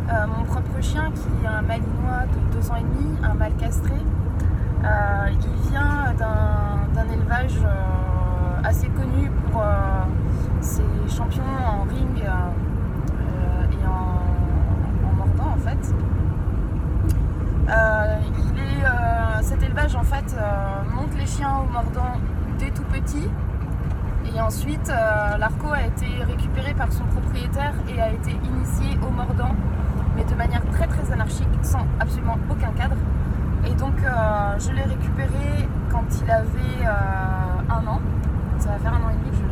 mon propre chien qui est un malinois de 2 ans et demi, un mâle castré. Il vient d'un élevage assez connu pour ses champions en ring et en mordant en fait. Cet élevage en fait monte les chiens au mordant dès tout petit. Et ensuite, l'Arco a été récupéré par son propriétaire et a été initié au mordant, mais de manière très très anarchique, sans absolument aucun cadre. Et donc, je l'ai récupéré quand il avait 1 an. Ça va faire 1 an et demi que je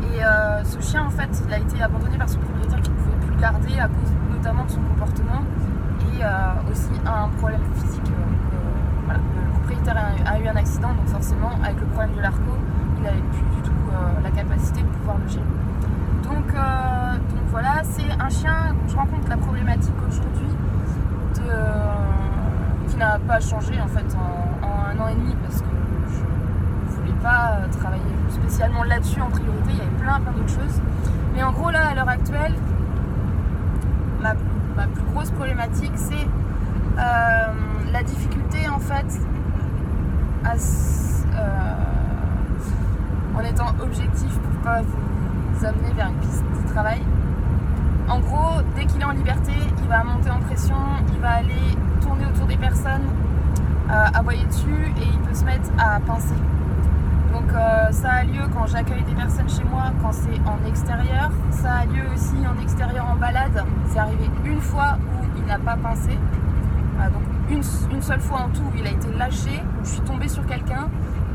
l'ai. Et ce chien, en fait, il a été abandonné par son propriétaire qui ne pouvait plus le garder à cause notamment de son comportement et aussi un problème physique. Voilà. Le propriétaire a eu un accident, donc forcément, avec le problème de l'Arco, il n'avait plus du tout la capacité de pouvoir le gérer. Donc voilà, c'est un chien dont je rencontre la problématique aujourd'hui qui n'a pas changé en fait en 1 an et demi parce que je ne voulais pas travailler spécialement là-dessus en priorité, il y avait plein d'autres choses. Mais en gros là, à l'heure actuelle, ma plus grosse problématique c'est la difficulté en fait en étant objectif pour pas vous amener vers une piste de travail. En gros, dès qu'il est en liberté, il va monter en pression, il va aller tourner autour des personnes, aboyer dessus et il peut se mettre à pincer. Donc ça a lieu quand j'accueille des personnes chez moi, quand c'est en extérieur. Ça a lieu aussi en extérieur en balade. C'est arrivé une fois où il n'a pas pincé. Donc une seule fois en tout où il a été lâché, où je suis tombée sur quelqu'un.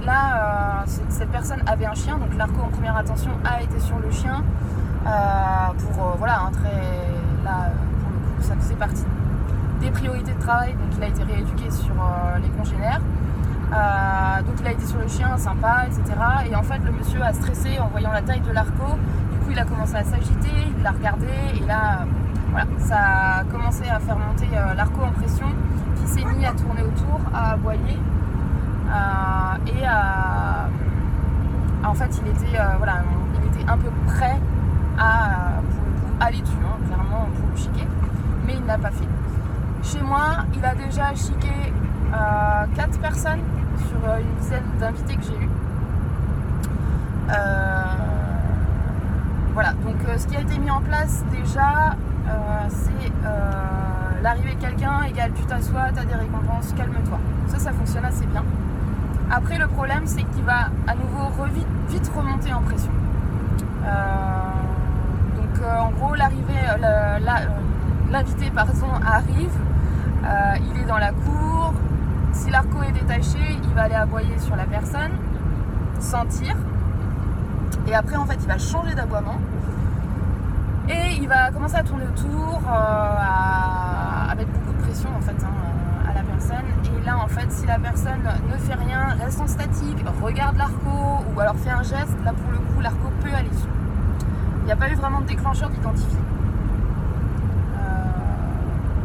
Là, cette personne avait un chien, donc l'Arco en première attention a été sur le chien pour voilà, pour le coup, ça faisait partie des priorités de travail, donc il a été rééduqué sur les congénères. Donc il a été sur le chien, sympa, etc. Et en fait, le monsieur a stressé en voyant la taille de l'Arco. Du coup, il a commencé à s'agiter, il l'a regardé, et là, voilà, ça a commencé à faire monter l'Arco en pression, qui s'est mis à tourner autour, à aboyer. En fait, il était un peu prêt à, pour le coup, aller dessus, hein, clairement, pour le chiquer, mais il ne l'a pas fait. Chez moi, il a déjà chiqué 4 personnes sur une dizaine d'invités que j'ai eus. Voilà, donc ce qui a été mis en place déjà, c'est l'arrivée de quelqu'un égale tu t'assois, t'as des récompenses, calme-toi. Ça fonctionne assez bien. Après, le problème, c'est qu'il va à nouveau vite remonter en pression. En gros, l'invité arrive, il est dans la cour. Si l'Arco est détaché, il va aller aboyer sur la personne, sentir. Et après, en fait, il va changer d'aboiement. Et il va commencer à tourner autour, à mettre beaucoup de pression, en fait, à la personne. Et là, en fait, si la personne ne fait rien, reste en statique, regarde l'Arco ou alors fait un geste, là, pour le coup, l'Arco peut aller dessus. Il n'y a pas eu vraiment de déclencheur d'identifier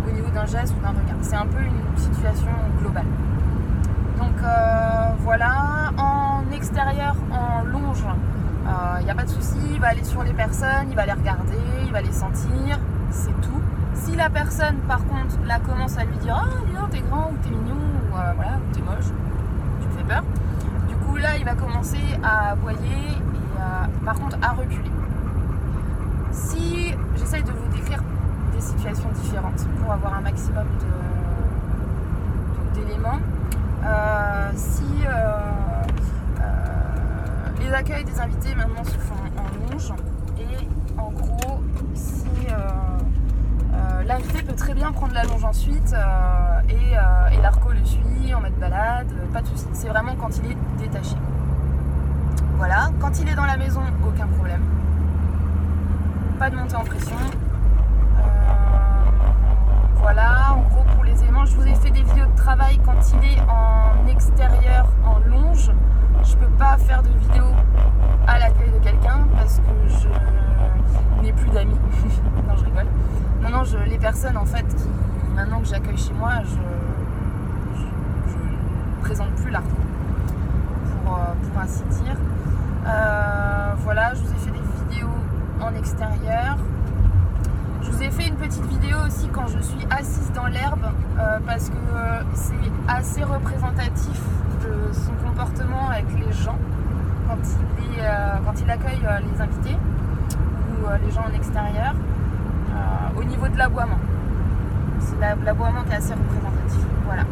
au niveau d'un geste ou d'un regard. C'est un peu une situation globale. Donc voilà, en extérieur, en longe, il n'y a pas de souci, il va aller sur les personnes, il va les regarder, il va les sentir, c'est tout. Si la personne, par contre, là commence à lui dire « Ah, dis donc, t'es grand, ou t'es mignon, ou voilà, ou t'es moche, tu me fais peur », du coup là, il va commencer à aboyer et par contre à reculer. Si j'essaye de vous décrire des situations différentes pour avoir un maximum d'éléments, les accueils des invités maintenant se font en longe et en gros, si l'invité peut très bien prendre la longe ensuite et l'Arco le suit en mode balade, pas de soucis. C'est vraiment quand il est détaché. Voilà, quand il est dans la maison, aucun problème. Pas de montée en pression. Voilà, en gros pour les éléments, je vous ai fait des vidéos de travail quand il est en extérieur, en longe. Je peux pas faire de vidéo à l'accueil de quelqu'un parce que je n'ai plus d'amis. Non, je rigole. Non, les personnes en fait maintenant que j'accueille chez moi, je présente plus l'Arco pour ainsi dire. Voilà, je vous ai fait des vidéos en extérieur. Je vous ai fait une petite vidéo aussi quand je suis assise dans l'herbe parce que c'est assez représentatif de son comportement avec les gens quand il accueille les invités ou les gens en extérieur au niveau de l'aboiement. C'est l'aboiement qui est assez représentatif. Voilà.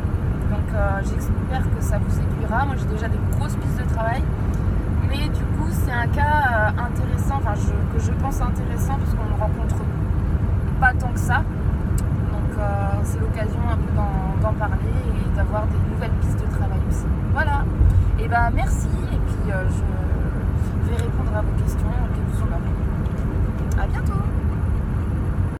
Donc j'espère que ça vous aiguillera. Moi j'ai déjà des grosses pistes de travail. Mais du coup c'est un cas intéressant, que je pense intéressant parce qu'on ne rencontre pas tant que ça. Donc c'est l'occasion un peu d'en parler et d'avoir des nouvelles pistes de travail aussi. Voilà. Et merci et puis je vais répondre à vos questions que vous en aurez. À bientôt.